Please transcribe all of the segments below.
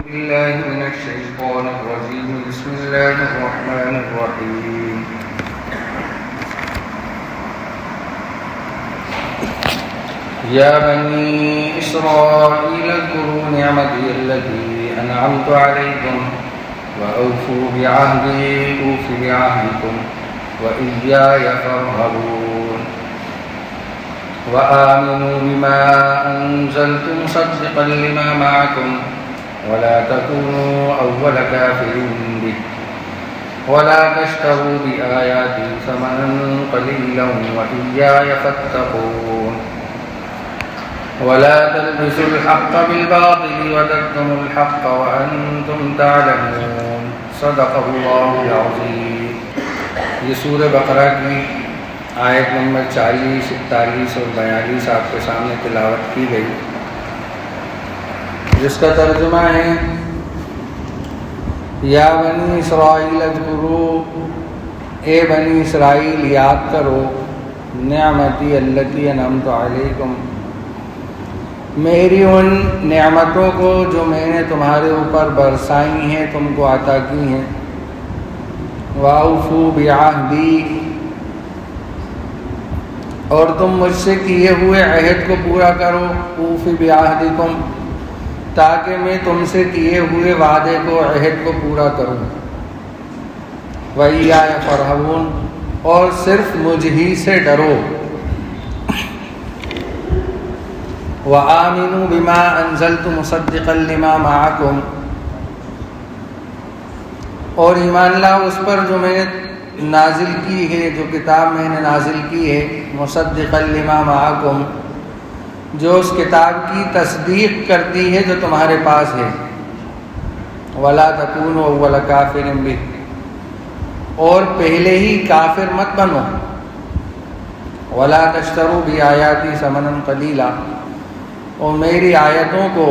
بالله من الشيطان الرجيم بسم الله الرحمن الرحيم يا بني إسرائيل اذكروا نعمتي التي أنعمت عليكم وأوفوا بعهدي أوف بعهدكم وإياي فارهبون وآمنوا بما أنزلت مصدقا لما معكم ولا تكونوا أول كافر به ولا تشتروا بآياتي ثمنا قليلا وإياي فاتقون ولا تلبسوا الحق بالباطل وتكتموا الحق وأنتم تعلمون صدق الله العظيم. یہ سورہ بقرہ کی آیت نمبر 40, 41 اور 42 آپ کے سامنے تلاوت کی گئی، جس کا ترجمہ ہے یا بنی اسرائیل اذکروا، اے بنی اسرائیل یاد کرو، نعمتی التی انعمت علیکم، میری ان نعمتوں کو جو میں نے تمہارے اوپر برسائی ہیں، تم کو عطا کی ہیں. وَأَوْفُوا بِعَهْدِي، اور تم مجھ سے کیے ہوئے عہد کو پورا کرو. اوف بعہدکم، تاکہ میں تم سے کیے ہوئے وعدے کو، عہد کو پورا کروں. وَإِيَّايَ فَارْهَبُونَ، اور صرف مجھ ہی سے ڈرو. وَآمِنُوا بِمَا أَنزَلْتُ مُصَدِّقًا لِمَا مَعَكُمْ، اور ایمان لاؤ اس پر جو میں نے نازل کی ہے، جو کتاب میں نے نازل کی ہے. مصدقا لما معکم، جو اس کتاب کی تصدیق کرتی ہے جو تمہارے پاس ہے. ولا تکونوا اول کافر بہ، اور پہلے ہی کافر مت بنو. ولا تشتروا بآیاتی ثمنا قلیلا، اور میری آیتوں کو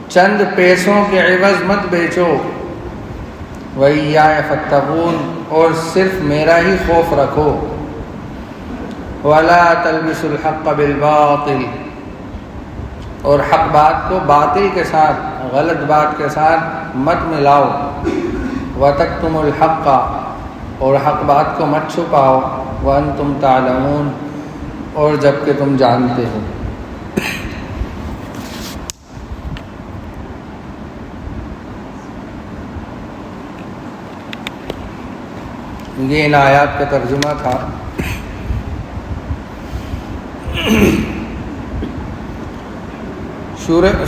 چند پیسوں کے عوض مت بیچو. وَإِيَّايَ فَاتَّقُونَ، اور صرف میرا ہی خوف رکھو. وَلَا تَلْبِسُوا الْحَقَّ بِالْبَاطِلِ، اور حق بات کو باطل کے ساتھ، غلط بات کے ساتھ مت ملاؤ. وَتَكْتُمُوا الْحَقَّ، اور حق بات کو مت چھپاؤ. وَأَنْتُمْ تَعْلَمُونَ، اور جب کہ تم جانتے ہو. یہ ان آیات کا ترجمہ تھا.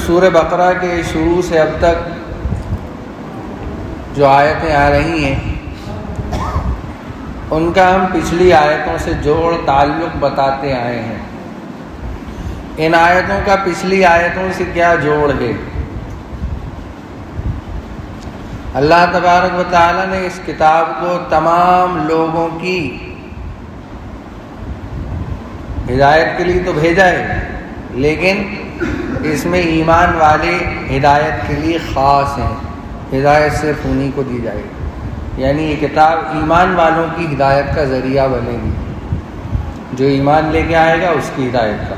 سورہ بقرہ کے شروع سے اب تک جو آیتیں آ رہی ہیں ان کا ہم پچھلی آیتوں سے جوڑ تعلق بتاتے آئے ہیں. ان آیتوں کا پچھلی آیتوں سے کیا جوڑ ہے؟ اللہ تبارک و تعالیٰ نے اس کتاب کو تمام لوگوں کی ہدایت کے لیے تو بھیجا ہے، لیکن اس میں ایمان والے ہدایت کے لیے خاص ہیں. ہدایت صرف انہی کو دی جائے گی، یعنی یہ کتاب ایمان والوں کی ہدایت کا ذریعہ بنے گی. جو ایمان لے کے آئے گا اس کی ہدایت کا.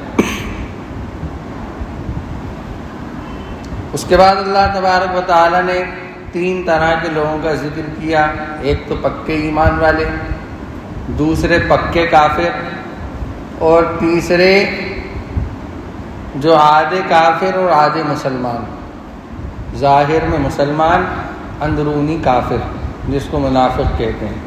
اس کے بعد اللہ تبارک و تعالیٰ نے 3 طرح کے لوگوں کا ذکر کیا. ایک تو پکے ایمان والے، دوسرے پکے کافر، اور تیسرے جو آدھے کافر اور آدھے مسلمان. ظاہر میں مسلمان، اندرونی کافر، جس کو منافق کہتے ہیں.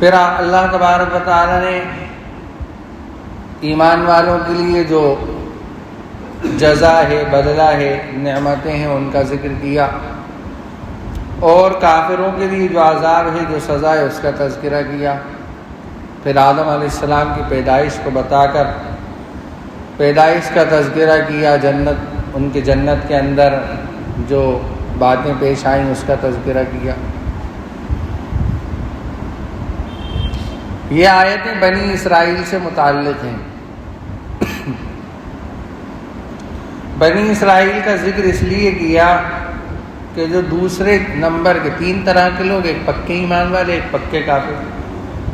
پھر اللہ تبارک و تعالیٰ نے ایمان والوں کے لیے جو جزا ہے، بدلہ ہے، نعمتیں ہیں، ان کا ذکر کیا. اور کافروں کے لیے جو عذاب ہے، جو سزا ہے، اس کا تذکرہ کیا. پھر آدم علیہ السلام کی پیدائش کو بتا کر پیدائش کا تذکرہ کیا. جنت، ان کی جنت کے اندر جو باتیں پیش آئیں اس کا تذکرہ کیا. یہ آیتیں بنی اسرائیل سے متعلق ہیں. بنی اسرائیل کا ذکر اس لیے کیا کہ جو دوسرے نمبر کے 3 طرح کے لوگ، ایک پکے ایمان والے، ایک پکے کافر.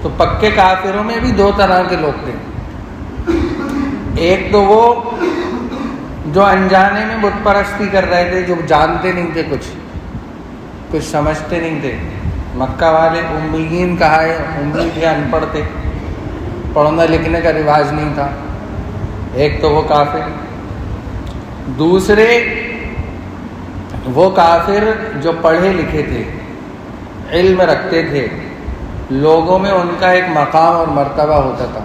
تو پکے کافروں میں بھی 2 طرح کے لوگ تھے. ایک تو وہ جو انجانے میں بت پرستی کر رہے تھے، جو جانتے نہیں تھے، کچھ سمجھتے نہیں تھے. مکہ والے امیین کہا ہے، امی تھے، ان پڑھ تھے، پڑھنے لکھنے کا رواج نہیں تھا. ایک تو وہ کافر، دوسرے وہ کافر جو پڑھے لکھے تھے، علم رکھتے تھے، لوگوں میں ان کا ایک مقام اور مرتبہ ہوتا تھا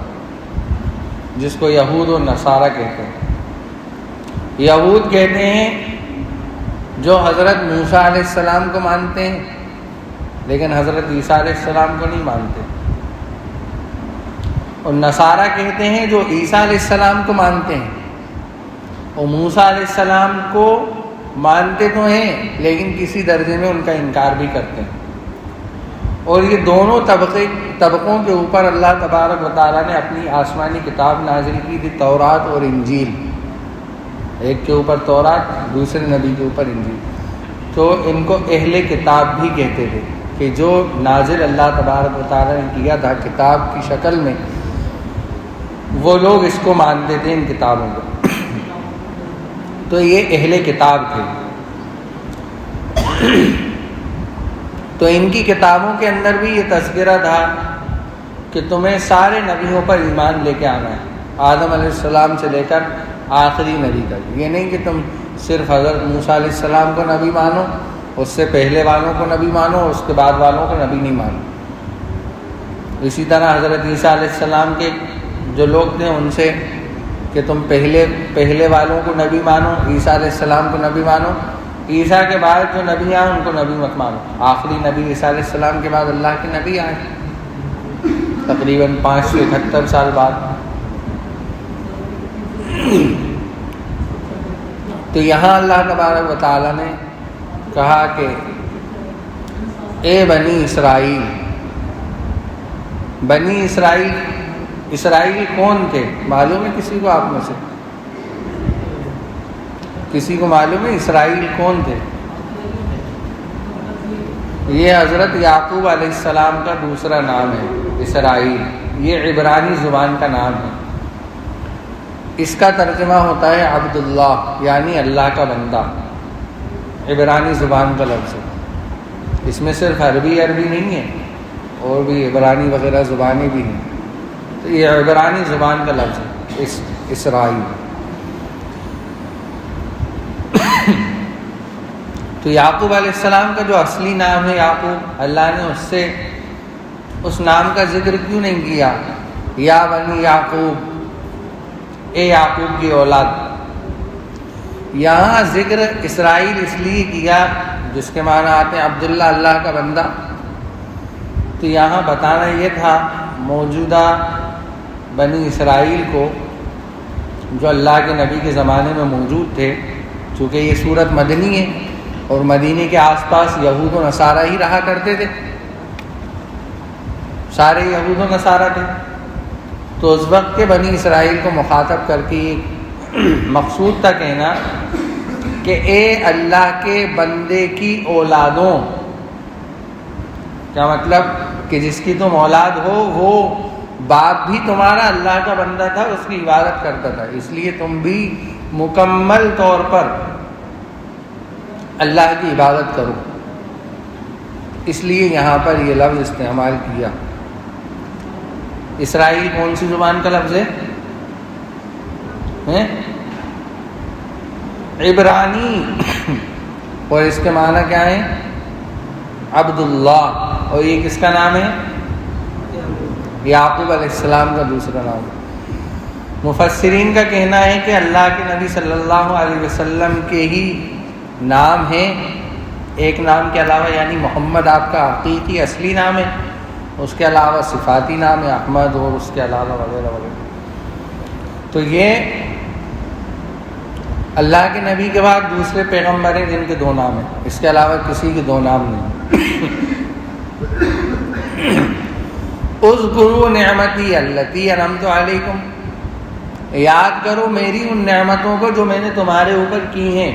جس کو یہود و نصارہ کہتے ہیں. یہود کہتے ہیں جو حضرت موسیٰ علیہ السلام کو مانتے ہیں لیکن حضرت عیسیٰ علیہ السلام کو نہیں مانتے، اور نصارہ کہتے ہیں جو عیسیٰ علیہ السلام کو مانتے ہیں اور موسیٰ علیہ السلام کو مانتے تو ہیں لیکن کسی درجے میں ان کا انکار بھی کرتے ہیں. اور یہ دونوں طبقوں کے اوپر اللہ تبارک و تعالیٰ نے اپنی آسمانی کتاب نازل کی تھی، تورات اور انجیل. ایک کے اوپر تورات، دوسرے نبی کے اوپر انجیل. تو ان کو اہل کتاب بھی کہتے تھے کہ جو نازل اللہ تبارک و تعالیٰ نے کیا تھا کتاب کی شکل میں، وہ لوگ اس کو مانتے تھے، ان کتابوں کو. تو یہ اہل کتاب تھے. تو ان کی کتابوں کے اندر بھی یہ تذکرہ تھا کہ تمہیں سارے نبیوں پر ایمان لے کے آنا ہے، آدم علیہ السلام سے لے کر آخری نبی تک. یہ نہیں کہ تم صرف حضرت موسیٰ علیہ السلام کو نبی مانو، اس سے پہلے والوں کو نبی مانو، اس کے بعد والوں کو نبی نہیں مانو. اسی طرح حضرت عیسیٰ علیہ السلام کے جو لوگ تھے ان سے کہ تم پہلے والوں کو نبی مانو، عیسیٰ علیہ السلام کو نبی مانو، عیسیٰ کے بعد جو نبی آئے ان کو نبی مت مانو. آخری نبی عیسیٰ علیہ السلام کے بعد اللہ کے نبی آئے تقریباً 571 سال بعد. تو یہاں اللہ تبارک و تعالیٰ نے کہا کہ اے بنی اسرائیل. بنی اسرائیل کون تھے؟ معلوم ہے کسی کو؟ آپ میں سے کسی کو معلوم ہے اسرائیل کون تھے؟ یہ حضرت یعقوب علیہ السلام کا دوسرا نام ہے اسرائیل. یہ عبرانی زبان کا نام ہے. اس کا ترجمہ ہوتا ہے عبداللہ، یعنی اللہ کا بندہ. عبرانی زبان کا لفظ ہے. اس میں صرف عربی نہیں ہے، اور بھی عبرانی وغیرہ زبانیں بھی ہیں. تو یہ عبرانی زبان کا لفظ ہے اسرائیل. تو یعقوب علیہ السلام کا جو اصلی نام ہے یعقوب، اللہ نے اس نام کا ذکر کیوں نہیں کیا؟ یا بنی یعقوب، اے یعقوب کی اولاد. یہاں ذکر اسرائیل اس لیے کیا جس کے معنی آتے ہیں عبداللہ، اللہ کا بندہ. تو یہاں بتانا یہ تھا موجودہ بنی اسرائیل کو جو اللہ کے نبی کے زمانے میں موجود تھے، چونکہ یہ سورت مدنی ہے اور مدینے کے آس پاس یہود و نصارہ ہی رہا کرتے تھے، سارے یہود و نصارہ تھے. تو اس وقت کے بنی اسرائیل کو مخاطب کر کے مقصود تھا کہنا کہ اے اللہ کے بندے کی اولادوں. کیا مطلب؟ کہ جس کی تم اولاد ہو وہ باپ بھی تمہارا اللہ کا بندہ تھا، اس کی عبادت کرتا تھا، اس لیے تم بھی مکمل طور پر اللہ کی عبادت کرو. اس لیے یہاں پر یہ لفظ استعمال کیا. اسرائیل کون سی زبان کا لفظ ہے؟ عبرانی. اور اس کے معنی کیا ہے؟ عبداللہ. اور یہ کس کا نام ہے؟ یعقوب علیہ السلام کا دوسرا نام. مفسرین کا کہنا ہے کہ اللہ کے نبی صلی اللہ علیہ وسلم کے ہی نام ہیں ایک نام کے علاوہ، یعنی محمد آپ کا حقیقی اصلی نام ہے، اس کے علاوہ صفاتی نام ہے احمد، اور اس کے علاوہ وغیرہ وغیرہ. تو یہ اللہ کے نبی کے بعد دوسرے پیغمبر ہیں جن کے 2 نام ہیں، اس کے علاوہ کسی کے 2 نام نہیں. اذکروا نعمتی التی انعمت علیکم. یاد کرو میری ان نعمتوں کو جو میں نے تمہارے اوپر کی ہیں.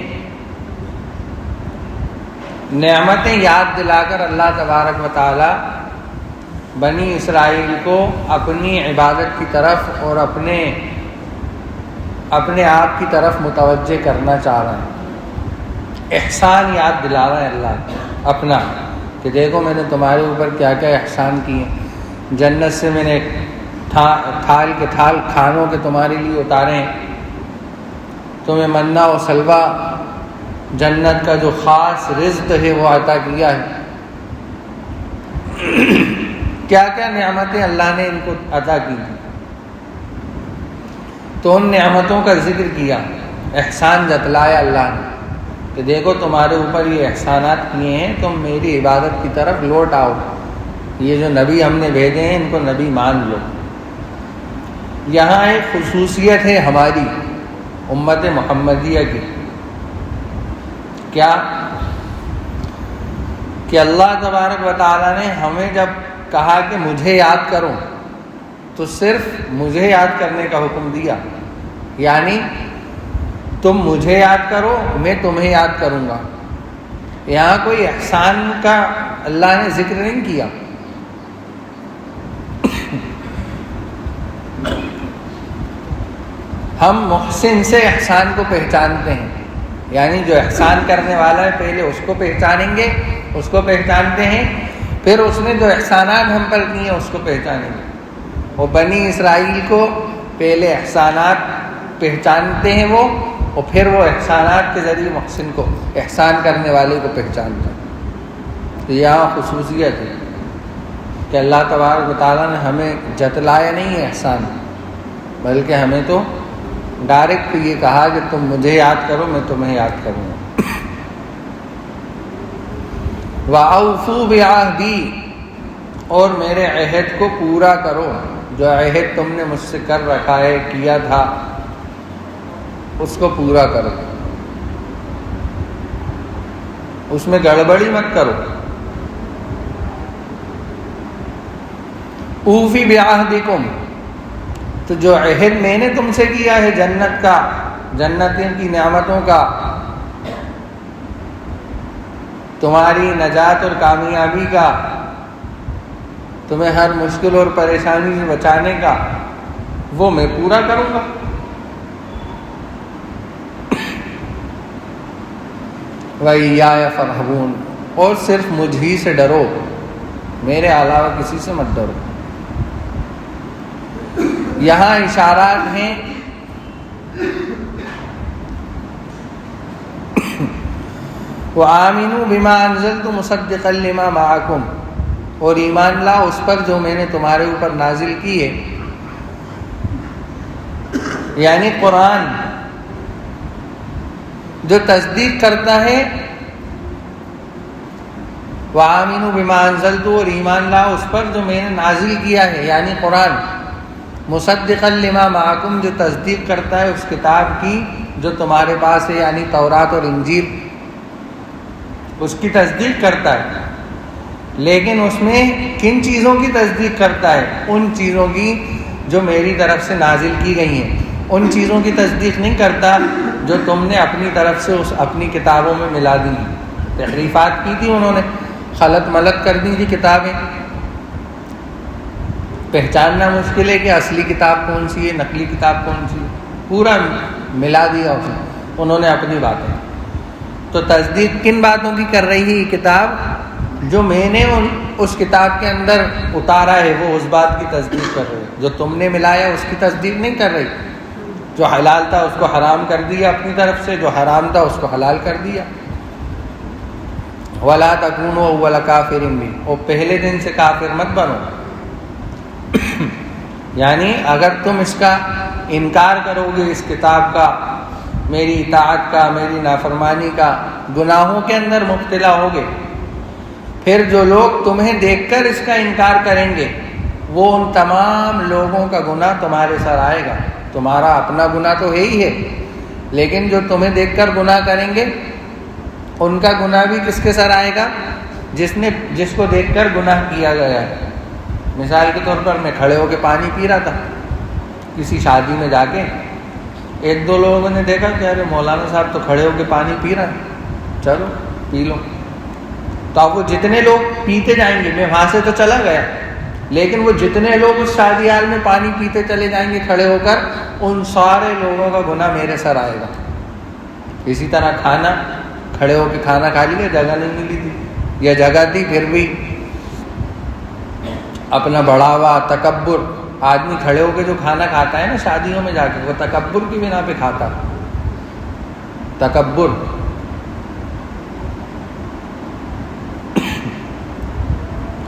نعمتیں یاد دلا کر اللہ تبارک و تعالی بنی اسرائیل کو اپنی عبادت کی طرف اور اپنے آپ کی طرف متوجہ کرنا چاہ رہے ہیں، احسان یاد دلا رہے ہیں اللہ اپنا، کہ دیکھو میں نے تمہارے اوپر کیا کیا احسان کیے، جنت سے میں نے تھال کے تھال کھانوں کے تمہارے لیے اتارے ہیں، تمہیں منا و سلوہ جنت کا جو خاص رزق ہے وہ عطا کیا ہے، کیا کیا نعمتیں اللہ نے ان کو عطا کی تھی، تو ان نعمتوں کا ذکر کیا، احسان جتلایا اللہ نے کہ دیکھو تمہارے اوپر یہ احسانات کیے ہیں، تم میری عبادت کی طرف لوٹ آؤ، یہ جو نبی ہم نے بھیجے ہیں ان کو نبی مان لو۔ یہاں ایک خصوصیت ہے ہماری امت محمدیہ کی، کیا کہ اللہ تبارک و تعالیٰ نے ہمیں جب کہا کہ مجھے یاد کرو تو صرف مجھے یاد کرنے کا حکم دیا، یعنی تم مجھے یاد کرو میں تمہیں یاد کروں گا۔ یہاں کوئی احسان کا اللہ نے ذکر نہیں کیا، ہم محسن سے احسان کو پہچانتے ہیں، یعنی جو احسان کرنے والا ہے پہلے اس کو پہچانیں گے، اس کو پہچانتے ہیں، پھر اس نے جو احسانات ہم پر کیے ہیں اس کو پہچانیں گے۔ وہ بنی اسرائیل کو پہلے احسانات پہچانتے ہیں وہ، اور پھر وہ احسانات کے ذریعے محسن کو، احسان کرنے والے کو پہچانتا ہے۔ تو یہاں خصوصیت ہے کہ اللہ تبارک و تعالیٰ نے ہمیں جتلایا نہیں ہے احسان، بلکہ ہمیں تو ڈائریکٹ یہ کہا کہ تم مجھے یاد کرو میں تمہیں یاد کروں گا۔ وَأَوْفُوا بِعَهْدِي، اور میرے عہد کو پورا کرو، جو عہد تم نے مجھ سے کر رکھا ہے، کیا تھا، اس کو پورا کرو، اس میں گڑبڑی مت کرو۔ اوفی بعہدکم، تو جو عہد میں نے تم سے کیا ہے جنت کا، جنتوں کی نعمتوں کا، تمہاری نجات اور کامیابی کا، تمہیں ہر مشکل اور پریشانی سے بچانے کا، وہ میں پورا کروں گا۔ وَإِيَّايَ فَارْهَبُونَ، اور صرف مجھ ہی سے ڈرو، میرے علاوہ کسی سے مت ڈرو۔ یہاں اشارات ہیں وَآمِنُوا بِمَا أَنزَلْتُ مُصَدِّقًا لِمَا مَعَكُمْ، اور ایمان لاؤ اس پر جو میں نے تمہارے اوپر نازل کی ہے، یعنی قرآن جو تصدیق کرتا ہے۔ وَآمِنُوا بِمَا أَنزَلْتُ، اور ایمان لاؤ اس پر جو میں نے نازل کیا ہے، یعنی قرآن، مصدقا لما معکم، جو تصدیق کرتا ہے اس کتاب کی جو تمہارے پاس ہے، یعنی تورات اور انجیل، اس کی تصدیق کرتا ہے۔ لیکن اس میں کن چیزوں کی تصدیق کرتا ہے؟ ان چیزوں کی جو میری طرف سے نازل کی گئی ہیں، ان چیزوں کی تصدیق نہیں کرتا جو تم نے اپنی طرف سے اس اپنی کتابوں میں ملا دی، تحریفات کی تھی انہوں نے، خلط ملط کر دی تھی کتابیں۔ پہچاننا مشکل ہے کہ اصلی کتاب کون سی ہے، نقلی کتاب کون سی ہے، پورا ملا دیا اس نے، انہوں نے اپنی باتیں۔ تو تصدیق کن باتوں کی کر رہی ہے یہ کتاب؟ جو میں نے اس کتاب کے اندر اتارا ہے وہ اس بات کی تصدیق کر رہی ہے، جو تم نے ملایا اس کی تصدیق نہیں کر رہی۔ جو حلال تھا اس کو حرام کر دیا اپنی طرف سے، جو حرام تھا اس کو حلال کر دیا۔ وَلَا تَكُونُوا أَوَّلَ كَافِرٍ بِهِ، اور پہلے دن سے کافر مت بنو، یعنی اگر تم اس کا انکار کرو گے، اس کتاب کا، میری اطاعت کا، میری نافرمانی کا، گناہوں کے اندر مبتلا ہوگے، پھر جو لوگ تمہیں دیکھ کر اس کا انکار کریں گے وہ ان تمام لوگوں کا گناہ تمہارے سر آئے گا۔ تمہارا اپنا گناہ تو ہے ہی ہے، لیکن جو تمہیں دیکھ کر گناہ کریں گے ان کا گناہ بھی کس کے سر آئے گا؟ جس کو دیکھ کر گناہ کیا گیا ہے۔ مثال کے طور پر میں کھڑے ہو کے پانی پی رہا تھا کسی شادی میں جا کے، ایک دو لوگوں نے دیکھا کہ ارے مولانا صاحب تو کھڑے ہو کے پانی پی رہے ہیں، چلو پی لو۔ تو اب وہ جتنے لوگ پیتے جائیں گے، میں وہاں سے تو چلا گیا، لیکن وہ جتنے لوگ اس شادی حال میں پانی پیتے چلے جائیں گے کھڑے ہو کر، ان سارے لوگوں کا گناہ میرے سر آئے گا۔ اسی طرح کھانا، کھڑے ہو کے کھانا کھا لیا، جگہ نہیں ملی تھی یا جگہ تھی پھر بھی اپنا بڑھاوا، تکبر، آدمی کھڑے ہو کے جو کھانا کھاتا ہے نا شادیوں میں جا کے، وہ تکبر کی بنا پہ کھاتا، تکبر۔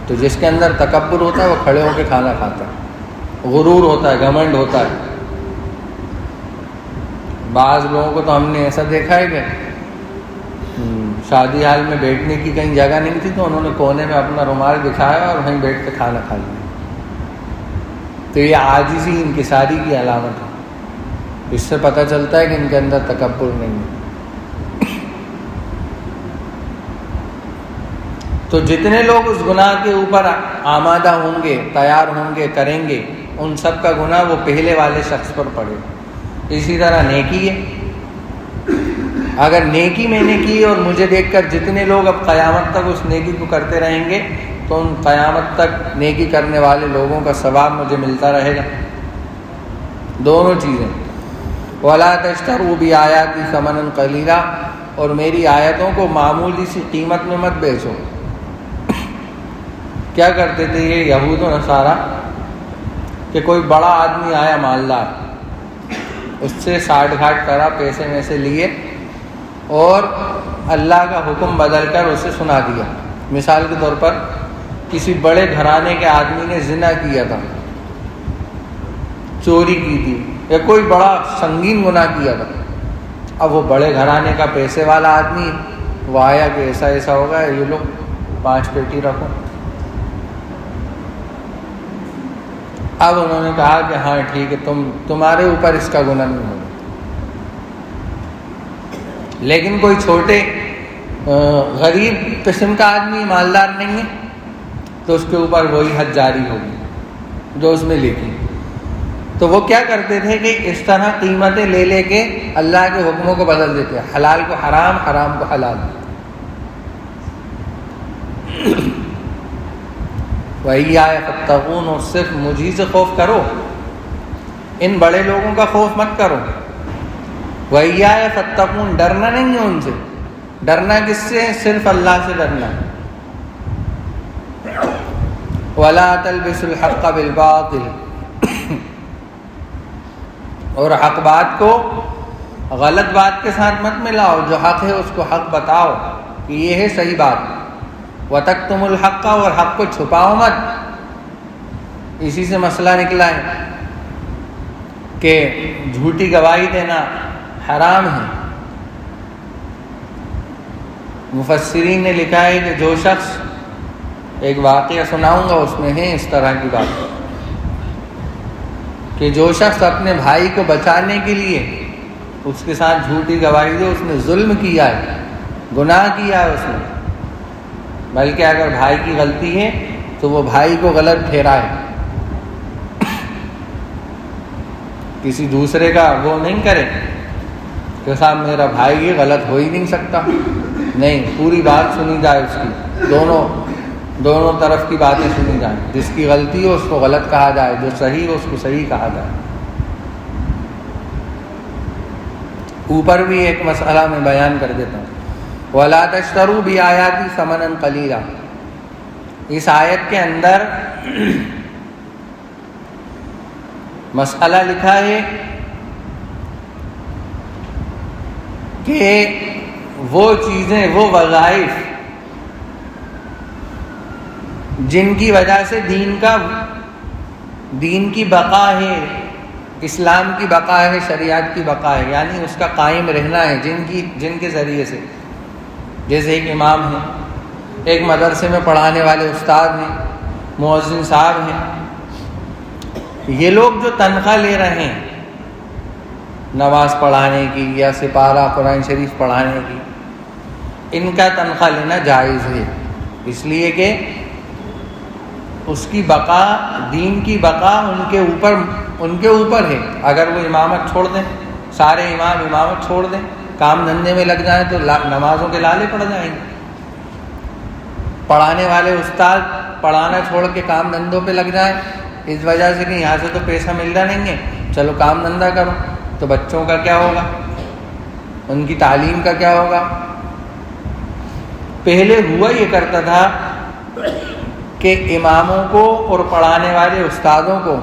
تو جس کے اندر تکبر ہوتا ہے وہ کھڑے ہو کے کھانا کھاتا ہے، غرور ہوتا ہے، گھمنڈ ہوتا ہے۔ بعض لوگوں کو تو ہم نے ایسا دیکھا ہے کہ شادی حال میں بیٹھنے کی کہیں جگہ نہیں تھی تو انہوں نے کونے میں اپنا رومال بچھایا اور وہیں بیٹھ کے کھانا کھا لیا۔ تو یہ عاجزی، انکساری کی علامت ہے۔ اس سے پتہ چلتا ہے کہ ان کے اندر تکبر نہیں ہے۔ تو جتنے لوگ اس گناہ کے اوپر آمادہ ہوں گے، تیار ہوں گے، کریں گے، ان سب کا گناہ وہ پہلے والے شخص پر پڑے۔ اسی طرح نیکی ہے، اگر نیکی میں نے کی اور مجھے دیکھ کر جتنے لوگ اب قیامت تک اس نیکی کو کرتے رہیں گے تو ان قیامت تک نیکی کرنے والے لوگوں کا ثواب مجھے ملتا رہے گا۔ دونوں چیزیں، وَلَا تَشْتَرُوا بِآيَاتِي ثَمَنًا قَلِيلًا، اور میری آیتوں کو معمولی سی قیمت میں مت بیچو۔ کیا کرتے تھے یہ یہود و نصارہ کہ کوئی بڑا آدمی آیا مالدار، اس سے ساٹھ گھاٹ کرا، پیسے میں سے لیے اور اللہ کا حکم بدل کر اسے سنا دیا۔ مثال کے طور پر کسی بڑے گھرانے کے آدمی نے زنا کیا تھا، چوری کی تھی یا کوئی بڑا سنگین گناہ کیا تھا، اب وہ بڑے گھرانے کا پیسے والا آدمی وہ آیا کہ ایسا ایسا ہوگا، یہ لوگ 5 پیٹی رکھو۔ اب انہوں نے کہا کہ ہاں ٹھیک ہے، تمہارے اوپر اس کا گناہ نہیں ہوگا۔ لیکن کوئی چھوٹے غریب قسم کا آدمی مالدار نہیں ہے تو اس کے اوپر وہی حد جاری ہوگی جو اس میں لکھی۔ تو وہ کیا کرتے تھے کہ اس طرح قیمتیں لے لے کے اللہ کے حکموں کو بدل دیتے، حلال کو حرام، حرام کو حلال۔ وَإِيَّايَ فَاتَّقُونِ، اور صرف مجھی سے خوف کرو، ان بڑے لوگوں کا خوف مت کرو۔ وَإِيَّايَ فَاتَّقُونِ، ڈرنا نہیں ہے ان سے، ڈرنا کس سے؟ صرف اللہ سے ڈرنا ہے۔ وَلَا تَلْبِسُوا الْحَقَّ بِالْبَاطِلِ، اور حق بات کو غلط بات کے ساتھ مت ملاؤ، جو حق ہے اس کو حق بتاؤ کہ یہ ہے صحیح بات۔ وَتَكْتُمُوا الْحَقَّ، اور حق کو چھپاؤ مت۔ اسی سے مسئلہ نکلا ہے کہ جھوٹی گواہی دینا حرام ہے۔ مفسرین نے لکھا ہے کہ جو شخص، ایک واقعہ سناؤں گا اس میں ہے اس طرح کی بات، کہ جو شخص اپنے بھائی کو بچانے کے لیے اس کے ساتھ جھوٹی گواہی دے، اس نے ظلم کیا ہے، گناہ کیا ہے اس نے، بلکہ اگر بھائی کی غلطی ہے تو وہ بھائی کو غلط ٹھہرائے، کسی دوسرے کا وہ نہیں کرے کہ صاحب میرا بھائی یہ غلط ہو ہی نہیں سکتا، نہیں، پوری بات سنی جائے اس کی، دونوں طرف کی باتیں سنی جائیں، جس کی غلطی ہو اس کو غلط کہا جائے، جو صحیح ہو اس کو صحیح کہا جائے۔ اوپر بھی ایک مسئلہ میں بیان کر دیتا ہوں، وَلَا تَشْتَرُوا بِآيَاتِي ثَمَنًا قَلِيلًا، اس آیت کے اندر مسئلہ لکھا ہے کہ وہ چیزیں، وہ وظائف جن کی وجہ سے دین کی بقا ہے، اسلام کی بقا ہے، شریعت کی بقا ہے، یعنی اس کا قائم رہنا ہے، جن کے ذریعے سے، جیسے ایک امام ہے، ایک مدرسے میں پڑھانے والے استاد ہیں، مؤذن صاحب ہیں، یہ لوگ جو تنخواہ لے رہے ہیں نماز پڑھانے کی یا سپارہ قرآن شریف پڑھانے کی، ان کا تنخواہ لینا جائز ہے، اس لیے کہ اس کی بقا، دین کی بقا ان کے اوپر ہے۔ اگر وہ امامت چھوڑ دیں، سارے امام امامت چھوڑ دیں، کام دھندے میں لگ جائیں تو نمازوں کے لالے پڑ جائیں گے۔ پڑھانے والے استاد پڑھانا چھوڑ کے کام دھندوں پہ لگ جائیں اس وجہ سے کہ یہاں سے تو پیسہ ملتا نہیں ہے، چلو کام دھندا کرو، تو بچوں کا کیا ہوگا، ان کی تعلیم کا کیا ہوگا؟ پہلے ہوا یہ کرتا تھا کہ اماموں کو اور پڑھانے والے استادوں کو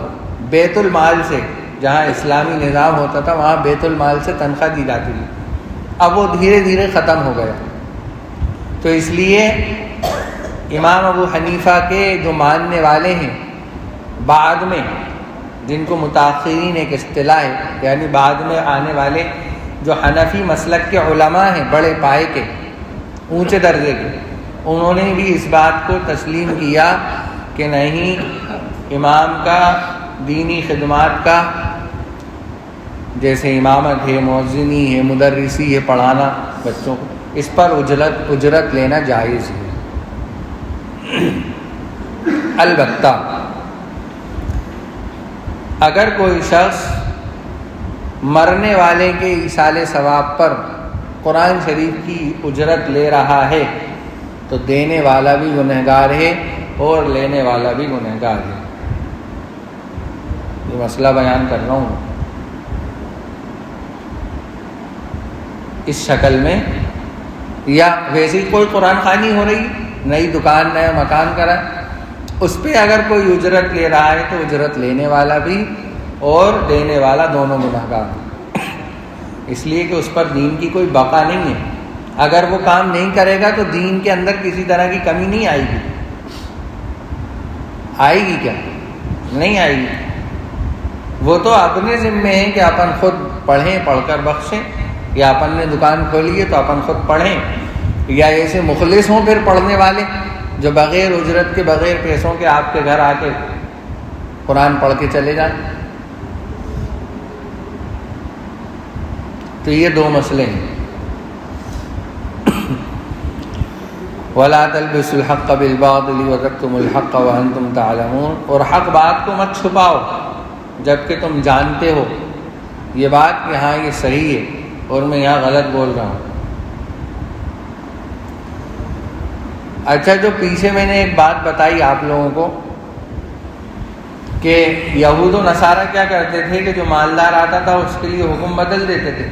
بیت المال سے، جہاں اسلامی نظام ہوتا تھا وہاں بیت المال سے تنخواہ دی جاتی تھی، اب وہ دھیرے دھیرے ختم ہو گیا۔ تو اس لیے امام ابو حنیفہ کے جو ماننے والے ہیں بعد میں، جن کو متاخرین ایک اصطلاح ہے، یعنی بعد میں آنے والے جو حنفی مسلک کے علماء ہیں بڑے پائے کے اونچے درجے کے، انہوں نے بھی اس بات کو تسلیم کیا کہ نہیں، امام کا دینی خدمات کا جیسے امامت ہے، مؤذنی ہے، مدرسی ہے، پڑھانا بچوں کو، اس پر اجرت لینا جائز ہے۔ البتہ اگر کوئی شخص مرنے والے کے ایصال ثواب پر قرآن شریف کی اجرت لے رہا ہے تو دینے والا بھی گنہگار ہے اور لینے والا بھی گنہگار ہے۔ یہ مسئلہ بیان کر رہا ہوں اس شکل میں، یا ویسے ہی کوئی قرآن خوانی ہو رہی، نئی دکان نیا مکان کرا، اس پہ اگر کوئی اجرت لے رہا ہے تو اجرت لینے والا بھی اور دینے والا دونوں گنہگار ہیں، اس لیے کہ اس پر دین کی کوئی بقا نہیں ہے۔ اگر وہ کام نہیں کرے گا تو دین کے اندر کسی طرح کی کمی نہیں آئے گی، آئے گی کیا؟ نہیں آئے گی۔ وہ تو اپنے ذمے ہے کہ اپن خود پڑھیں، پڑھ کر بخشیں، یا اپن نے دکان کھولی ہے تو اپن خود پڑھیں، یا ایسے مخلص ہوں پھر پڑھنے والے جو بغیر اجرت کے، بغیر پیسوں کے آپ کے گھر آ کے قرآن پڑھ کے چلے جائیں۔ تو یہ دو مسئلے ہیں۔ وَلَا تَلْبِسُوا الْحَقَّ بِالْبَاطِلِ وَتَكْتُمُوا الْحَقَّ وَأَنْتُمْ تَعْلَمُونَ، اور حق بات کو مت چھپاؤ جبکہ تم جانتے ہو یہ بات کہ ہاں یہ صحیح ہے اور میں یہاں غلط بول رہا ہوں۔ اچھا، جو پیچھے میں نے ایک بات بتائی آپ لوگوں کو کہ یہود و نصارہ کیا کرتے تھے کہ جو مالدار آتا تھا اس کے لیے حکم بدل دیتے تھے،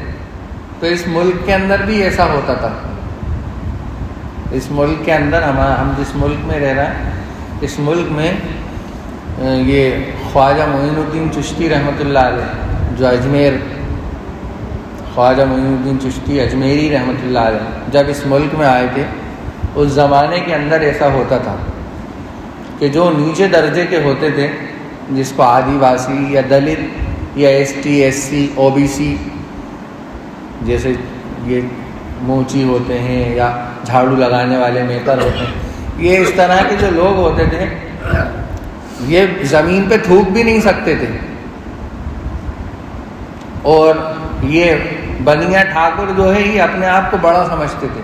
تو اس ملک کے اندر بھی ایسا ہوتا تھا۔ اس ملک کے اندر ہم جس ملک میں رہ رہے ہیں، اس ملک میں یہ خواجہ معین الدین چشتی رحمۃ اللہ علیہ، جو اجمیر، خواجہ معین الدین چشتی اجمیری رحمۃ اللہ علیہ جب اس ملک میں آئے تھے، اس زمانے کے اندر ایسا ہوتا تھا کہ جو نیچے درجے کے ہوتے تھے، جس کو آدی واسی یا دلت یا S T S C O B C, جیسے یہ موچی ہوتے ہیں یا جھاڑو لگانے والے میکر ہوتے ہیں، یہ اس طرح کے جو لوگ ہوتے تھے یہ زمین پہ تھوک بھی نہیں سکتے تھے، اور یہ بنیا ٹھاکر جو ہے یہ اپنے آپ کو بڑا سمجھتے تھے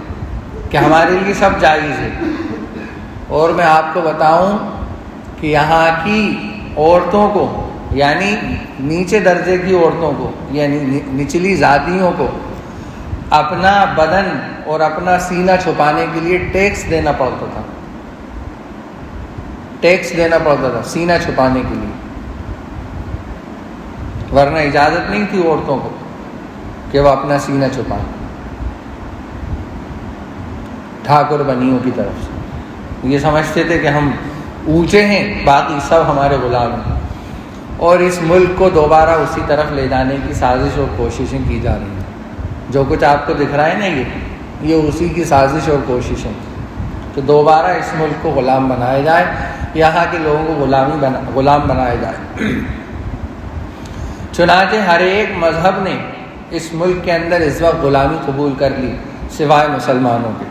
کہ ہمارے لیے سب جائز ہے۔ اور میں آپ کو بتاؤں کہ یہاں کی عورتوں کو، یعنی نیچے درجے کی عورتوں کو، یعنی نچلی ذاتیوں کو اپنا بدن اور اپنا سینہ چھپانے کے لیے ٹیکس دینا پڑتا تھا، ٹیکس دینا پڑتا تھا سینہ چھپانے کے لیے، ورنہ اجازت نہیں تھی عورتوں کو کہ وہ اپنا سینہ چھپائیں ٹھاکر بنیوں کی طرف سے۔ یہ سمجھتے تھے کہ ہم اونچے ہیں، باقی سب ہمارے غلام ہیں، اور اس ملک کو دوبارہ اسی طرف لے جانے کی سازش اور کوششیں کی جا رہی ہیں۔ جو کچھ آپ کو دکھ رہا ہے نا، یہ اسی کی سازش اور کوششیں کہ دوبارہ اس ملک کو غلام بنایا جائے، یہاں کے لوگوں کو غلام بنایا جائے۔ چنانچہ ہر ایک مذہب نے اس ملک کے اندر اس وقت غلامی قبول کر لی سوائے مسلمانوں کے۔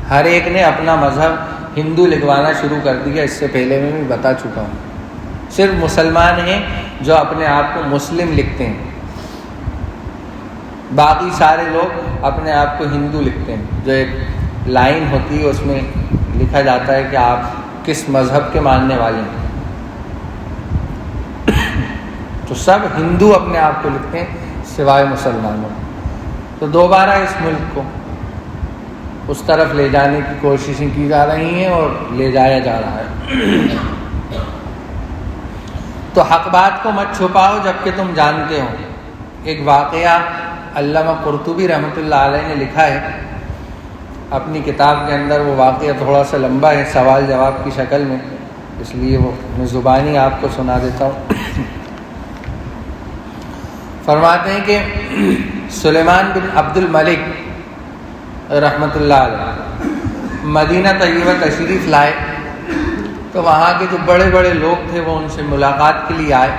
ہر ایک نے اپنا مذہب ہندو لکھوانا شروع کر دیا، اس سے پہلے میں بھی بتا چکا ہوں۔ صرف مسلمان ہیں جو اپنے آپ کو مسلم لکھتے ہیں، باقی سارے لوگ اپنے آپ کو ہندو لکھتے ہیں۔ جو ایک لائن ہوتی ہے اس میں لکھا جاتا ہے کہ آپ کس مذہب کے ماننے والے ہیں، تو سب ہندو اپنے آپ کو لکھتے ہیں سوائے مسلمانوں۔ تو دوبارہ اس ملک کو اس طرف لے جانے کی کوششیں کی جا رہی ہیں اور لے جایا جا رہا ہے۔ تو حق بات کو مت چھپاؤ جبکہ تم جانتے ہو۔ ایک واقعہ علامہ قرطبی رحمۃ اللہ علیہ نے لکھا ہے اپنی کتاب کے اندر، وہ واقعہ تھوڑا سا لمبا ہے سوال جواب کی شکل میں، اس لیے وہ میں زبانی آپ کو سنا دیتا ہوں۔ فرماتے ہیں کہ سلیمان بن عبد الملک رحمۃ اللہ علیہ مدینہ طیبہ تشریف لائے، تو وہاں کے جو بڑے بڑے لوگ تھے وہ ان سے ملاقات کے لیے آئے۔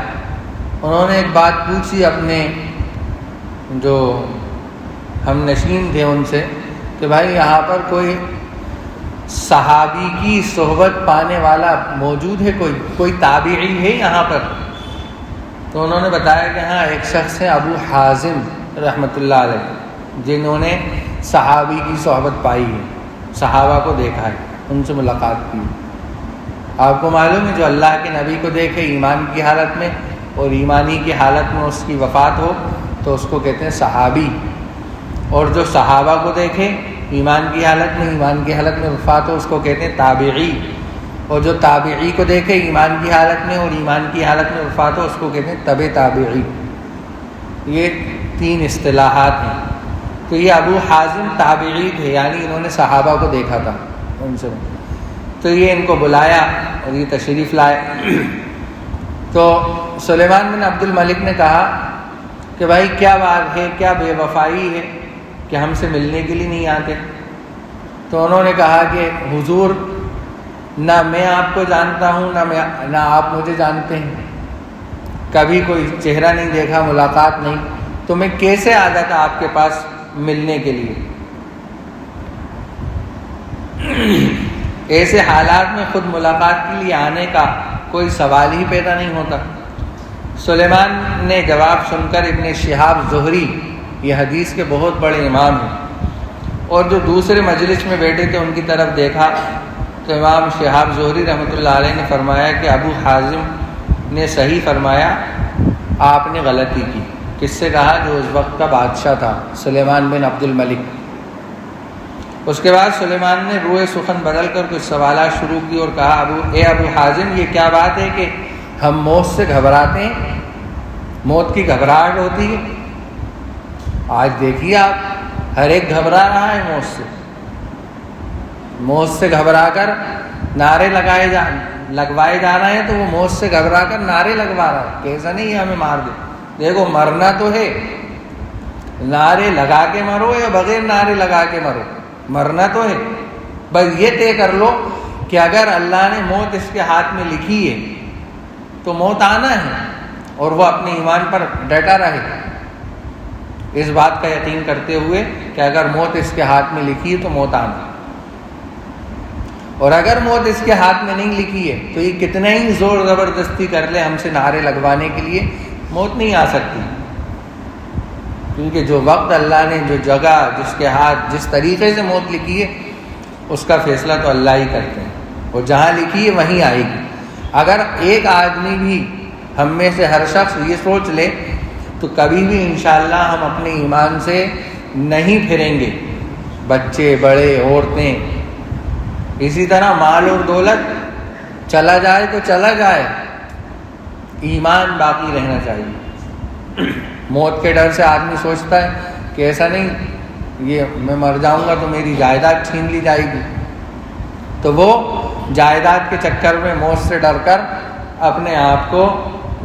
انہوں نے ایک بات پوچھی اپنے جو ہم نشین تھے ان سے کہ بھائی یہاں پر کوئی صحابی کی صحبت پانے والا موجود ہے، کوئی تابعی ہے یہاں پر؟ تو انہوں نے بتایا کہ ہاں ایک شخص ہے ابو حازم رحمۃ اللہ علیہ، جنہوں نے صحابی کی صحبت پائی ہے، صحابہ کو دیکھا ہے، ان سے ملاقات کی۔ آپ کو معلوم ہے جو اللہ کے نبی کو دیکھے ایمان کی حالت میں اور ایمانی کی حالت میں اس کی وفات ہو تو اس کو کہتے ہیں صحابی، اور جو صحابہ کو دیکھے ایمان کی حالت میں، ایمان کی حالت میں وفات ہو اس کو کہتے ہیں تابعی، اور جو تابعی کو دیکھے ایمان کی حالت میں اور ایمان کی حالت میں وفات ہو اس کو کہتے ہیں تبع تابعی۔ یہ 3 اصطلاحات ہیں۔ تو یہ ابو حازم تابعی تھے، یعنی انہوں نے صحابہ کو دیکھا تھا ان سے، تو یہ ان کو بلایا اور یہ تشریف لائے۔ تو سلیمان بن عبد الملک نے کہا کہ بھائی کیا بات ہے، کیا بے وفائی ہے کہ ہم سے ملنے کے لیے نہیں آتے؟ تو انہوں نے کہا کہ حضور نہ میں آپ کو جانتا ہوں نہ آپ مجھے جانتے ہیں، کبھی کوئی چہرہ نہیں دیکھا، ملاقات نہیں، تو میں کیسے آ جاتا آپ کے پاس ملنے کے لیے؟ ایسے حالات میں خود ملاقات کے لیے آنے کا کوئی سوال ہی پیدا نہیں ہوتا۔ سلیمان نے جواب سن کر ابن شہاب زہری، یہ حدیث کے بہت بڑے امام ہیں، اور جو دوسرے مجلس میں بیٹھے تھے ان کی طرف دیکھا تو امام شہاب زہری رحمۃ اللہ علیہ نے فرمایا کہ ابو حازم نے صحیح فرمایا، آپ نے غلطی کی۔ کس سے کہا؟ جو اس وقت کا بادشاہ تھا، سلیمان بن عبد الملک۔ اس کے بعد سلیمان نے روئے سخن بدل کر کچھ سوالات شروع کی اور کہا اے ابو حازم، یہ کیا بات ہے کہ ہم موت سے گھبراتے ہیں؟ موت کی گھبراہٹ ہوتی ہے؟ آج دیکھیے آپ، ہر ایک گھبرا رہا ہے موت سے، موت سے گھبرا کر نعرے لگوائے جا رہے ہیں، تو وہ موت سے گھبرا کر نعرے لگوا رہا ہے کہ ایسا نہیں ہے ہمیں مار دے۔ دیکھو مرنا تو ہے، نعرے لگا کے مرو یا بغیر نعرے لگا کے مرو، مرنا تو ہے۔ بس یہ طے کر لو کہ اگر اللہ نے موت اس کے ہاتھ میں لکھی ہے تو موت آنا ہے، اور وہ اپنے ایمان پر ڈٹا رہے، اس بات کا یقین کرتے ہوئے کہ اگر موت اس کے ہاتھ میں لکھی ہے تو موت آنا ہے، اور اگر موت اس کے ہاتھ میں نہیں لکھی ہے تو یہ کتنا ہی زور زبردستی کر لے ہم سے نعرے لگوانے کے لیے، موت نہیں آ سکتی، کیونکہ جو وقت اللہ نے، جو جگہ، جس کے ہاتھ، جس طریقے سے موت لکھی ہے اس کا فیصلہ تو اللہ ہی کرتے ہیں، اور جہاں لکھی ہے وہیں آئے گی۔ اگر ایک آدمی بھی ہم میں سے ہر شخص یہ سوچ لے تو کبھی بھی انشاءاللہ ہم اپنے ایمان سے نہیں پھریں گے، بچے، بڑے، عورتیں، اسی طرح مال اور دولت چلا جائے تو چلا جائے، ایمان باقی رہنا چاہیے۔ موت کے ڈر سے آدمی سوچتا ہے کہ ایسا نہیں، یہ میں مر جاؤں گا تو میری جائیداد چھین لی جائے گی، تو وہ جائیداد کے چکر میں موت سے ڈر کر اپنے آپ کو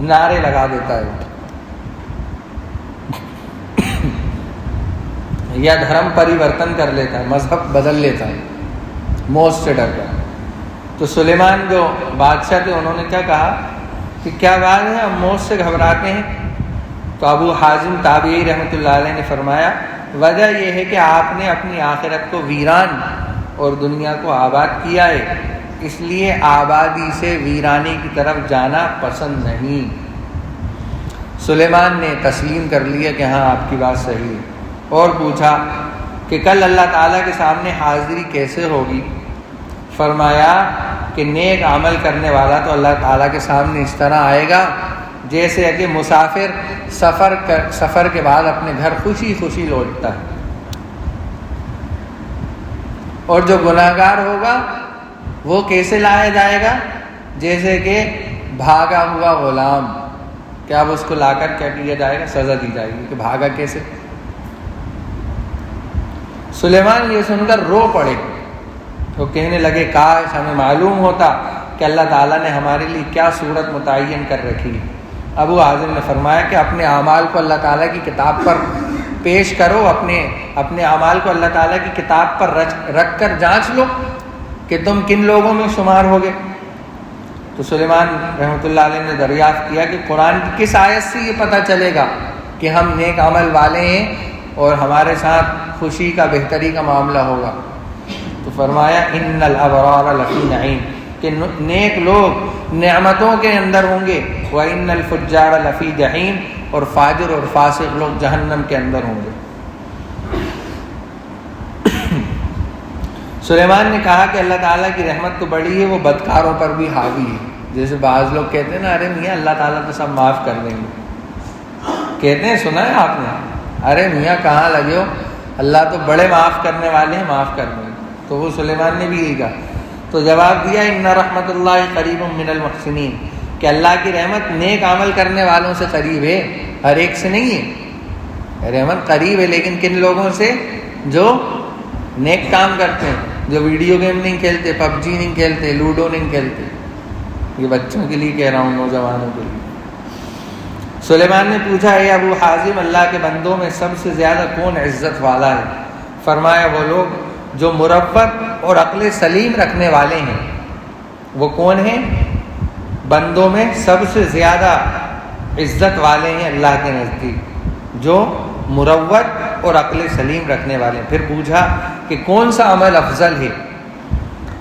نعرے لگا دیتا ہے، یا دھرم پریورتن کر لیتا ہے، مذہب بدل لیتا ہے موت سے ڈر کر۔ تو سلیمان جو بادشاہ تھے انہوں نے کیا کہا کہ کیا بات ہے ہم موت سے گھبراتے ہیں؟ تو ابو حازم تابعی رحمۃ اللہ علیہ نے فرمایا وجہ یہ ہے کہ آپ نے اپنی آخرت کو ویران اور دنیا کو آباد کیا ہے، اس لیے آبادی سے ویرانی کی طرف جانا پسند نہیں۔ سلیمان نے تسلیم کر لیا کہ ہاں آپ کی بات صحیح ہے، اور پوچھا کہ کل اللہ تعالیٰ کے سامنے حاضری کیسے ہوگی؟ فرمایا کہ نیک عمل کرنے والا تو اللہ تعالیٰ کے سامنے اس طرح آئے گا جیسے کہ مسافر سفر کے بعد اپنے گھر خوشی خوشی لوٹتا ہے۔ اور جو گناہگار ہوگا وہ کیسے لایا جائے گا؟ جیسے کہ بھاگا ہوا غلام، کہ اب اس کو لا کر کیا کیا جائے گا؟ سزا دی جائے گی کہ بھاگا کیسے۔ سلیمان یہ سن کر رو پڑے، وہ کہنے لگے کاش ہمیں معلوم ہوتا کہ اللہ تعالیٰ نے ہمارے لیے کیا صورت متعین کر رکھی ہے۔ ابو حازم نے فرمایا کہ اپنے اعمال کو اللہ تعالیٰ کی کتاب پر پیش کرو، اپنے اعمال کو اللہ تعالیٰ کی کتاب پر رکھ کر جانچ لو کہ تم کن لوگوں میں شمار ہوگے۔ تو سلیمان رحمۃ اللہ علیہ نے دریافت کیا کہ قرآن کی کس آیت سے یہ پتہ چلے گا کہ ہم نیک عمل والے ہیں اور ہمارے ساتھ خوشی کا بہتری کا معاملہ ہوگا؟ تو فرمایا ان الابرار لفی نعیم، کہ نیک لوگ نعمتوں کے اندر ہوں گے، وان الفجار لفی جحیم، اور فاجر اور فاسق لوگ جہنم کے اندر ہوں گے۔ سلیمان نے کہا کہ اللہ تعالیٰ کی رحمت تو بڑی ہے، وہ بدکاروں پر بھی حاوی ہے۔ جیسے بعض لوگ کہتے ہیں نا، ارے میاں اللہ تعالیٰ تو سب معاف کر دیں گے، کہتے ہیں، سنا ہے آپ نے؟ ارے میاں کہاں لگے ہو، اللہ تو بڑے معاف کرنے والے ہیں، معاف کر دیں گے۔ تو وہ سلیمان نے بھی یہی کہا، تو جواب دیا ان رحمت اللہ قریب من المحسنین، کہ اللہ کی رحمت نیک عمل کرنے والوں سے قریب ہے، ہر ایک سے نہیں ہے۔ رحمت قریب ہے لیکن کن لوگوں سے؟ جو نیک کام کرتے ہیں، جو ویڈیو گیم نہیں کھیلتے، پب جی نہیں کھیلتے، لوڈو نہیں کھیلتے۔ یہ بچوں کے لیے کہہ رہا ہوں، نوجوانوں کے لیے۔ سلیمان نے پوچھا اے ابو حازم، اللہ کے بندوں میں سب سے زیادہ کون عزت والا ہے؟ فرمایا وہ لوگ جو مروت اور عقل سلیم رکھنے والے ہیں۔ وہ کون ہیں؟ بندوں میں سب سے زیادہ عزت والے ہیں اللہ کے نزدیک جو مروت اور عقل سلیم رکھنے والے ہیں۔ پھر پوچھا کہ کون سا عمل افضل ہے؟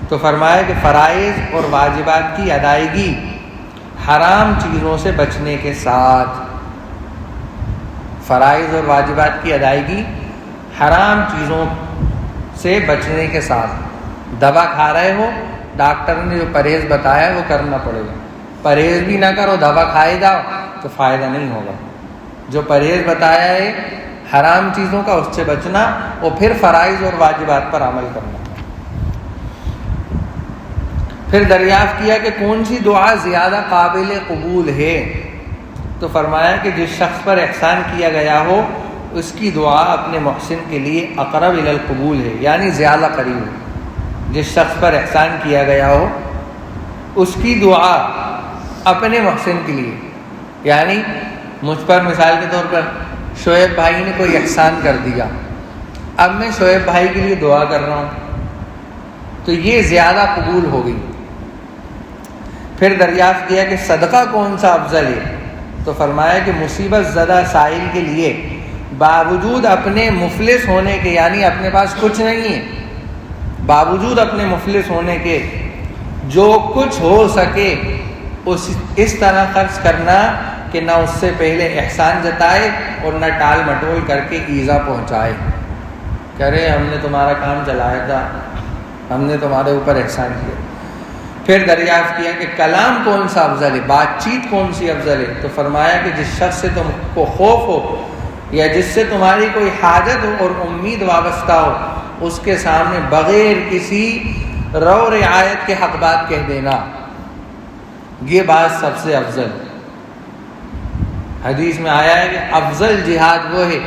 تو فرمایا کہ فرائض اور واجبات کی ادائیگی حرام چیزوں سے بچنے کے ساتھ۔ فرائض اور واجبات کی ادائیگی حرام چیزوں سے بچنے کے ساتھ۔ دوا کھا رہے ہو، ڈاکٹر نے جو پرہیز بتایا ہے وہ کرنا پڑے گا۔ پرہیز بھی نہ کرو، دوا کھائے جاؤ تو فائدہ نہیں ہوگا۔ جو پرہیز بتایا ہے حرام چیزوں کا، اس سے بچنا، اور پھر فرائض اور واجبات پر عمل کرنا۔ پھر دریافت کیا کہ کون سی دعا زیادہ قابل قبول ہے؟ تو فرمایا کہ جس شخص پر احسان کیا گیا ہو اس کی دعا اپنے محسن کے لیے اقرب الی القبول ہے، یعنی زیادہ قریب ہے۔ جس شخص پر احسان کیا گیا ہو اس کی دعا اپنے محسن کے لیے، یعنی مجھ پر مثال کے طور پر شعیب بھائی نے کوئی احسان کر دیا، اب میں شعیب بھائی کے لیے دعا کر رہا ہوں، تو یہ زیادہ قبول ہو گئی۔ پھر دریافت کیا کہ صدقہ کون سا افضل ہے؟ تو فرمایا کہ مصیبت زدہ سائل کے لیے باوجود اپنے مفلس ہونے کے، یعنی اپنے پاس کچھ نہیں ہے، باوجود اپنے مفلس ہونے کے جو کچھ ہو سکے اس طرح خرچ کرنا کہ نہ اس سے پہلے احسان جتائے اور نہ ٹال مٹول کر کے ایذا پہنچائے، کہہ رہے ہم نے تمہارا کام چلایا تھا، ہم نے تمہارے اوپر احسان کیا۔ پھر دریافت کیا کہ کلام کون سا افضل ہے، بات چیت کون سی افضل ہے؟ تو فرمایا کہ جس شخص سے تم کو خوف ہو یا جس سے تمہاری کوئی حاجت ہو اور امید وابستہ ہو، اس کے سامنے بغیر کسی رو رعایت کے حق بات کہہ دینا، یہ بات سب سے افضل۔ حدیث میں آیا ہے کہ افضل جہاد وہ ہے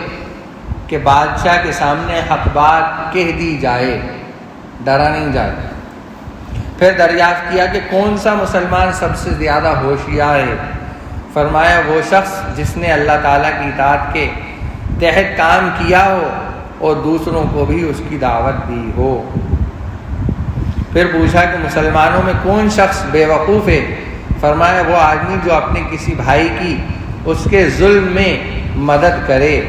کہ بادشاہ کے سامنے حق بات کہہ دی جائے، ڈرا نہیں جائے۔ پھر دریافت کیا کہ کون سا مسلمان سب سے زیادہ ہوشیار ہے؟ فرمایا وہ شخص جس نے اللہ تعالیٰ کی اطاعت کے تحت کام کیا ہو اور دوسروں کو بھی اس کی دعوت دی ہو۔ پھر پوچھا کہ مسلمانوں میں کون شخص بے وقوف ہے؟ فرمایا وہ آدمی جو اپنے کسی بھائی کی اس کے ظلم میں مدد کرے،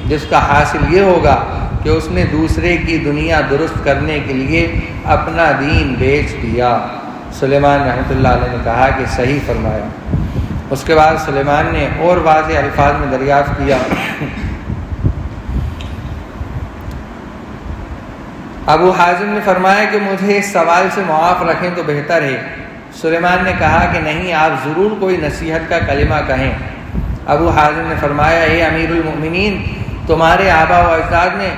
جس کا حاصل یہ ہوگا کہ اس نے دوسرے کی دنیا درست کرنے کے لیے اپنا دین بیچ دیا۔ سلیمان رحمۃ اللہ علیہ نے کہا کہ صحیح فرمایا۔ اس کے بعد سلیمان نے اور واضح الفاظ میں دریافت کیا، ابو حازم نے فرمایا کہ مجھے اس سوال سے معاف رکھیں تو بہتر ہے۔ سلیمان نے کہا کہ نہیں، آپ ضرور کوئی نصیحت کا کلمہ کہیں۔ ابو حازم نے فرمایا اے امیر المؤمنین، تمہارے آبا و اجداد نے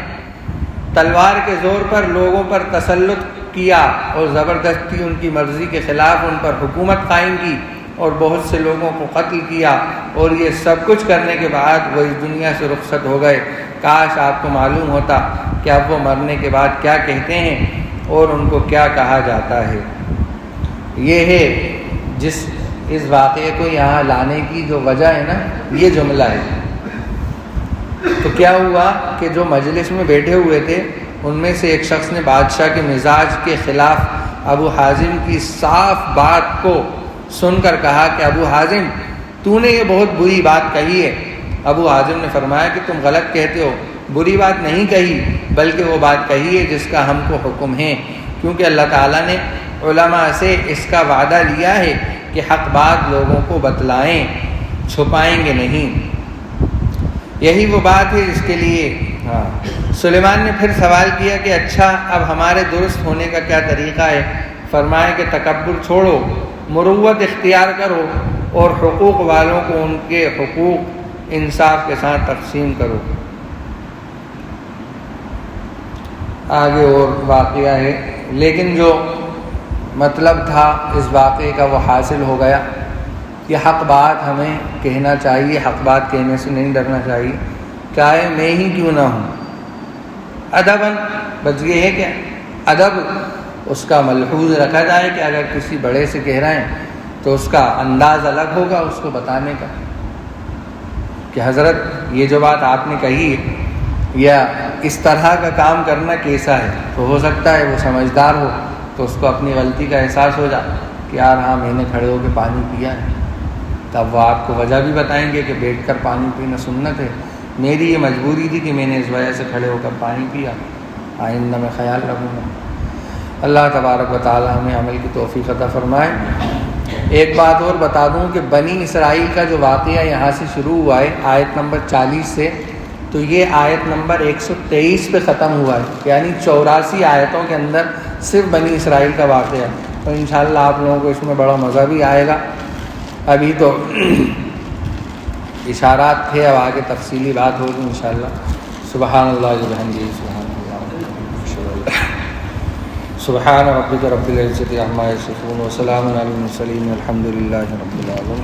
تلوار کے زور پر لوگوں پر تسلط کیا اور زبردستی ان کی مرضی کے خلاف ان پر حکومت قائم کی اور بہت سے لوگوں کو قتل کیا، اور یہ سب کچھ کرنے کے بعد وہ اس دنیا سے رخصت ہو گئے۔ کاش آپ کو معلوم ہوتا کہ اب وہ مرنے کے بعد کیا کہتے ہیں اور ان کو کیا کہا جاتا ہے۔ یہ ہے اس واقعے کو یہاں لانے کی جو وجہ ہے نا، یہ جملہ ہے۔ تو کیا ہوا کہ جو مجلس میں بیٹھے ہوئے تھے ان میں سے ایک شخص نے بادشاہ کے مزاج کے خلاف ابو حازم کی صاف بات کو سن کر کہا کہ ابو حازم، تو نے یہ بہت بری بات کہی ہے۔ ابو حازم نے فرمایا کہ تم غلط کہتے ہو، بری بات نہیں کہی، بلکہ وہ بات کہی ہے جس کا ہم کو حکم ہے، کیونکہ اللہ تعالیٰ نے علماء سے اس کا وعدہ لیا ہے کہ حق بات لوگوں کو بتلائیں، چھپائیں گے نہیں۔ یہی وہ بات ہے جس کے لیے سلیمان نے پھر سوال کیا کہ اچھا اب ہمارے درست ہونے کا کیا طریقہ ہے؟ فرمایا کہ تکبر چھوڑو، مروت اختیار کرو اور حقوق والوں کو ان کے حقوق انصاف کے ساتھ تقسیم کرو۔ آگے اور واقعہ ہے، لیکن جو مطلب تھا اس واقعے کا وہ حاصل ہو گیا کہ حق بات ہمیں کہنا چاہیے، حق بات کہنے سے نہیں ڈرنا چاہیے، چاہے میں ہی کیوں نہ ہوں۔ ادباً بس یہ ہے کہ ادب اس کا ملحوظ رکھا جائے کہ اگر کسی بڑے سے کہہ رہے ہیں تو اس کا انداز الگ ہوگا اس کو بتانے کا کہ حضرت یہ جو بات آپ نے کہی یا اس طرح کا کام کرنا کیسا ہے، تو ہو سکتا ہے وہ سمجھدار ہو تو اس کو اپنی غلطی کا احساس ہو جائے کہ یار ہاں میں نے کھڑے ہو کے پانی پیا ہے، تب وہ آپ کو وجہ بھی بتائیں گے کہ بیٹھ کر پانی پینا سنت ہے، میری یہ مجبوری تھی کہ میں نے اس وجہ سے کھڑے ہو کر پانی پیا، آئندہ میں خیال رکھوں گا۔ اللہ تبارک و تعالی ہمیں عمل کی توفیق عطا فرمائے۔ ایک بات اور بتا دوں کہ بنی اسرائیل کا جو واقعہ یہاں سے شروع ہوا ہے آیت نمبر 40 سے، تو یہ آیت نمبر 123 پہ ختم ہوا ہے، یعنی 84 آیتوں کے اندر صرف بنی اسرائیل کا واقعہ ہے۔ تو انشاءاللہ آپ لوگوں کو اس میں بڑا مزہ بھی آئے گا۔ ابھی تو اشارات تھے، اب آگے تفصیلی بات ہوگی انشاءاللہ۔ سبحان اللہ وبحمدہ، سبحان ربک رب العزۃ عما یصفون وسلام علی المرسلین والحمد للہ رب العالمین۔